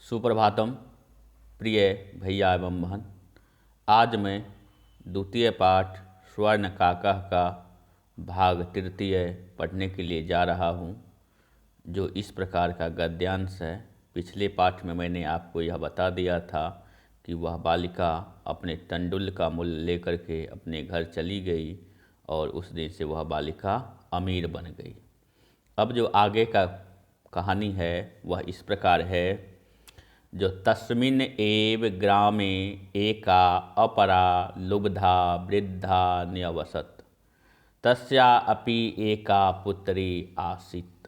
सुप्रभातम प्रिय भैया एवं बहन। आज मैं द्वितीय पाठ स्वर्ण काकः का भाग तृतीय पढ़ने के लिए जा रहा हूँ, जो इस प्रकार का गद्यांश है। पिछले पाठ में मैंने आपको यह बता दिया था कि वह बालिका अपने तंडुल का मूल्य लेकर के अपने घर चली गई और उस दिन से वह बालिका अमीर बन गई। अब जो आगे का कहानी है वह इस प्रकार है। जो तस्मिन् एव ग्रामे एका अपरा लुब्धा वृद्धा न्यवसत् तस्या अपि एका पुत्री आसीत्।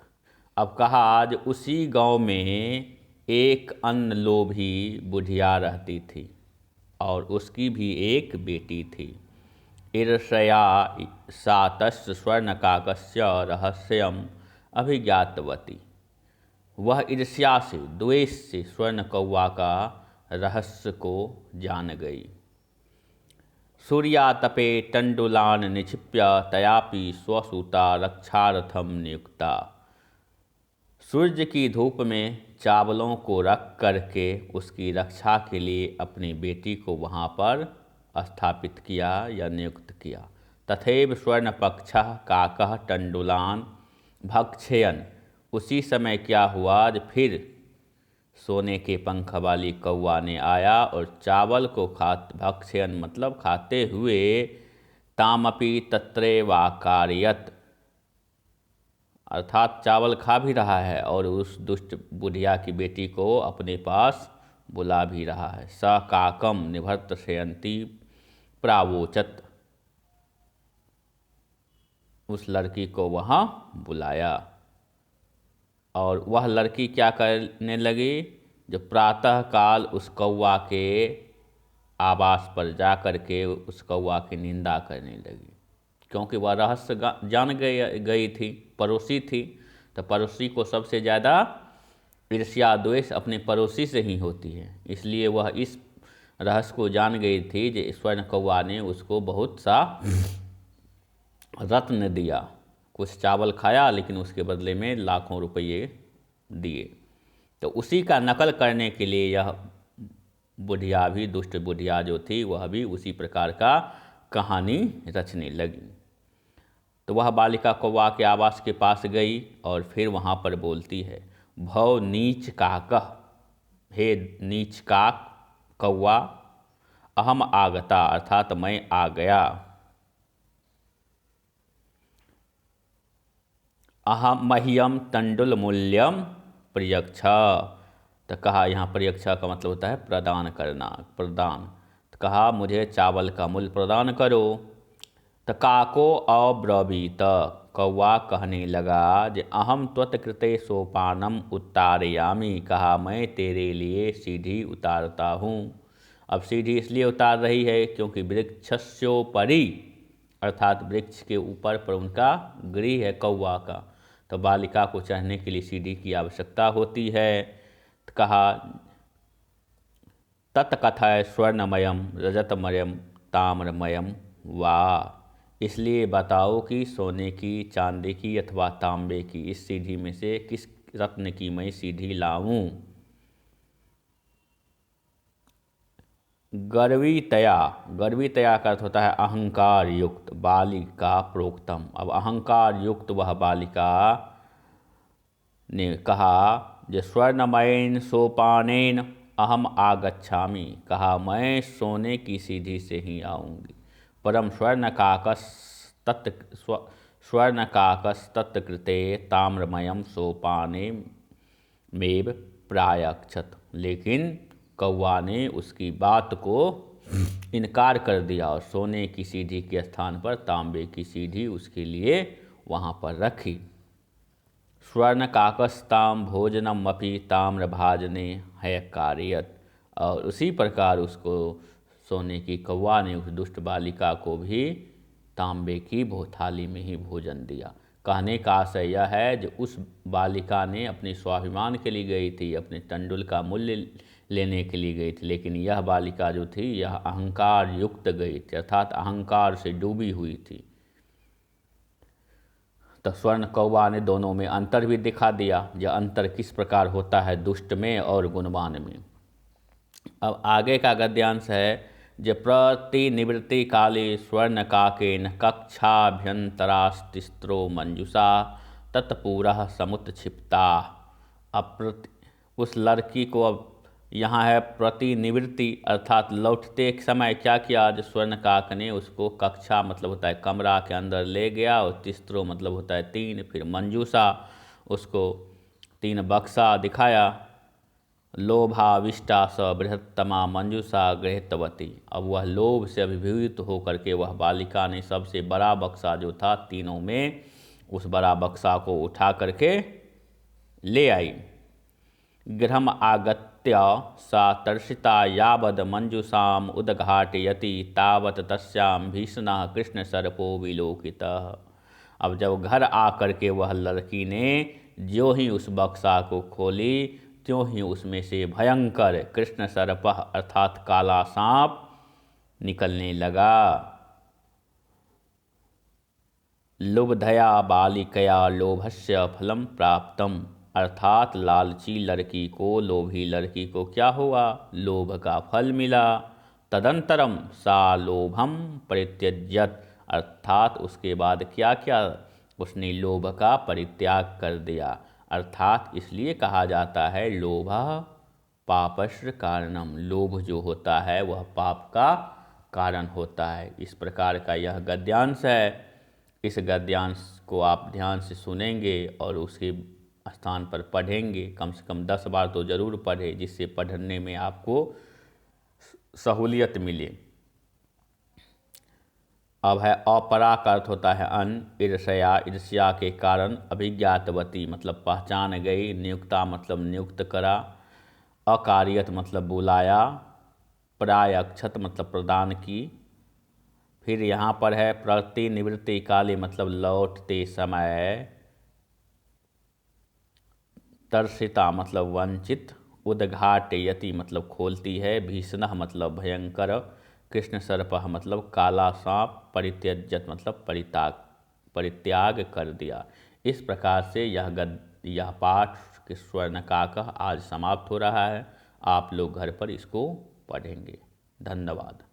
अब कहा आज उसी गांव में एक अन्न लोभी बुढ़िया रहती थी और उसकी भी एक बेटी थी। ईर्ष्या सा तस्य स्वर्णकाकस्य रहस्यम् अभिज्ञातवती। वह ईर्ष्या से, द्वेष से स्वर्ण कौवा का रहस्य को जान गई। सूर्यातपे तंडुलान निक्षिप्य तयापि स्वसूता रक्षार्थम नियुक्ता। सूर्य की धूप में चावलों को रख करके उसकी रक्षा के लिए अपनी बेटी को वहाँ पर स्थापित किया या नियुक्त किया। तथैव स्वर्णपक्षः काकः तंडुलान भक्षयन्। उसी समय क्या हुआ, फिर सोने के पंख वाली कौवा ने आया और चावल को भक्षयन् मतलब खाते हुए, तामपि तत्रैवाकारयत् अर्थात चावल खा भी रहा है और उस दुष्ट बुढ़िया की बेटी को अपने पास बुला भी रहा है। स काकम निभर्तशयन्ती प्रावोचत। उस लड़की को वहाँ बुलाया और वह लड़की क्या करने लगी, जो प्रातः काल उस कौवा के आवास पर जा कर के उस कौवा की निंदा करने लगी, क्योंकि वह रहस्य जान गई थी, पड़ोसी थी। तो पड़ोसी को सबसे ज़्यादा ईर्ष्या द्वेष अपने पड़ोसी से ही होती है, इसलिए वह इस रहस्य को जान गई थी। जो स्वर्ण कौवा ने उसको बहुत सा रत्न दिया, कुछ चावल खाया लेकिन उसके बदले में लाखों रुपये दिए। तो उसी का नकल करने के लिए यह बुढ़िया भी, दुष्ट बुढ़िया जो थी, वह भी उसी प्रकार का कहानी रचने लगी। तो वह बालिका कौवा के आवास के पास गई और फिर वहाँ पर बोलती है, भव नीच काकः, हे नीच काक कौवा, अहम आगता अर्थात मैं आ गया। अहम मह्यम तंडुल मूल्यम प्रयच्छ। तो कहा, यहाँ प्रयच्छ का मतलब होता है प्रदान करना, प्रदान। तो कहा मुझे चावल का मूल्य प्रदान करो। तो काको अब्रवीत, कौवा कहने लगा, जे अहम त्वत्कृते सोपानम उत्तारयामि। कहा मैं तेरे लिए सीढ़ी उतारता हूँ। अब सीढ़ी इसलिए उतार रही है क्योंकि वृक्षस्योपरि अर्थात वृक्ष के ऊपर पर उनका गृह है कौवा का, तो बालिका को चढ़ने के लिए सीढ़ी की आवश्यकता होती है। तो कहा तत्कथय स्वर्णमयम रजतमयम ताम्रमयम वा। इसलिए बताओ कि सोने की, चांदी की अथवा तांबे की इस सीढ़ी में से किस रत्न की मैं सीढ़ी लाऊं। गर्वितया, गर्वितया का अर्थ होता है अहंकार युक्त, बालिका प्रोक्तम। अब अहंकार युक्त वह बालिका ने कहा, जो स्वर्णमयेन सोपानेन अहम आगच्छामि। कहा मैं सोने की सीढ़ी से ही आऊँगी। परम स्वर्णकाकस्तत्कृते ताम्रमयम सोपाने मेव प्रायच्छत। लेकिन कौवा ने उसकी बात को इनकार कर दिया और सोने की सीढ़ी के स्थान पर तांबे की सीढ़ी उसके लिए वहाँ पर रखी। स्वर्ण काकस्ताम भोजनम अपि ताम्रभाजने है कार्यत। और उसी प्रकार उसको सोने की कौवा ने उस दुष्ट बालिका को भी तांबे की थाली में ही भोजन दिया। कहने का आशय यह है, जो उस बालिका ने अपने स्वाभिमान के लिए गई थी, अपने तंडुल का मूल्य लेने के लिए गई थी, लेकिन यह बालिका जो थी यह अहंकार युक्त गई थी, अर्थात अहंकार से डूबी हुई थी। तो स्वर्ण कौवा ने दोनों में अंतर भी दिखा दिया। यह अंतर किस प्रकार होता है दुष्ट में और गुणवान में। अब आगे का गद्यांश है, जे प्रतिनिवृत्ति काले स्वर्ण काकेन कक्षाभ्यंतरास्तिस्रो मंजुषा तत्पूरः समुत्क्षिप्ता। अब उस लड़की को अब यहाँ है प्रतिनिवृत्ति, अर्थात लौटते समय क्या किया, जो स्वर्ण काक ने उसको कक्षा मतलब होता है कमरा के अंदर ले गया, और तिस्त्रो मतलब होता है 3, फिर मंजूषा उसको 3 बक्सा दिखाया। लोभाविष्टा स बृहत्तमा मंजूषा गृहतवती। अब वह लोभ से अभिभूत होकर के वह बालिका ने सबसे बड़ा बक्सा जो था तीनों में, उस बड़ा बक्सा को उठा करके ले आई। गृहम आगत्य सा तर्षिता यावद मंजूषाम उद्घाटयति तावत तस्याम भीषणः कृष्ण सर्पो विलोकितः। अब जब घर आकर के वह लड़की ने जो ही उस बक्सा को खोली, त्यों ही उसमें से भयंकर कृष्ण सर्प अर्थात काला सांप निकलने लगा। लुब्धया बालिकया लोभस्य फलम प्राप्तम, अर्थात लालची लड़की को, लोभी लड़की को क्या हुआ, लोभ का फल मिला। तदंतरम सा लोभम परित्यज्यत, अर्थात उसके बाद क्या क्या, उसने लोभ का परित्याग कर दिया। अर्थात इसलिए कहा जाता है लोभः पापस्य कारणम, लोभ जो होता है वह पाप का कारण होता है। इस प्रकार का यह गद्यांश है। इस गद्यांश को आप ध्यान से सुनेंगे और उसके स्थान पर पढ़ेंगे, कम से कम 10 बार तो ज़रूर पढ़ें, जिससे पढ़ने में आपको सहूलियत मिले। अब है अपरा का अर्थ होता है अन्न, ईर्ष्या ईर्ष्या के कारण, अभिज्ञातवती मतलब पहचान गई, नियुक्ता मतलब नियुक्त करा, अकार्यत मतलब बुलाया, प्रायक्षत मतलब प्रदान की। फिर यहाँ पर है प्रतिनिवृत्ति काले मतलब लौटते समय, तर्षिता मतलब वंचित, उद्घाटयति मतलब खोलती है, भीषणः मतलब भयंकर, कृष्ण सर्पः मतलब काला सांप, परित्यज्यत मतलब परित्याग कर दिया। इस प्रकार से यह पाठ स्वर्णकाकः आज समाप्त हो रहा है। आप लोग घर पर इसको पढ़ेंगे। धन्यवाद।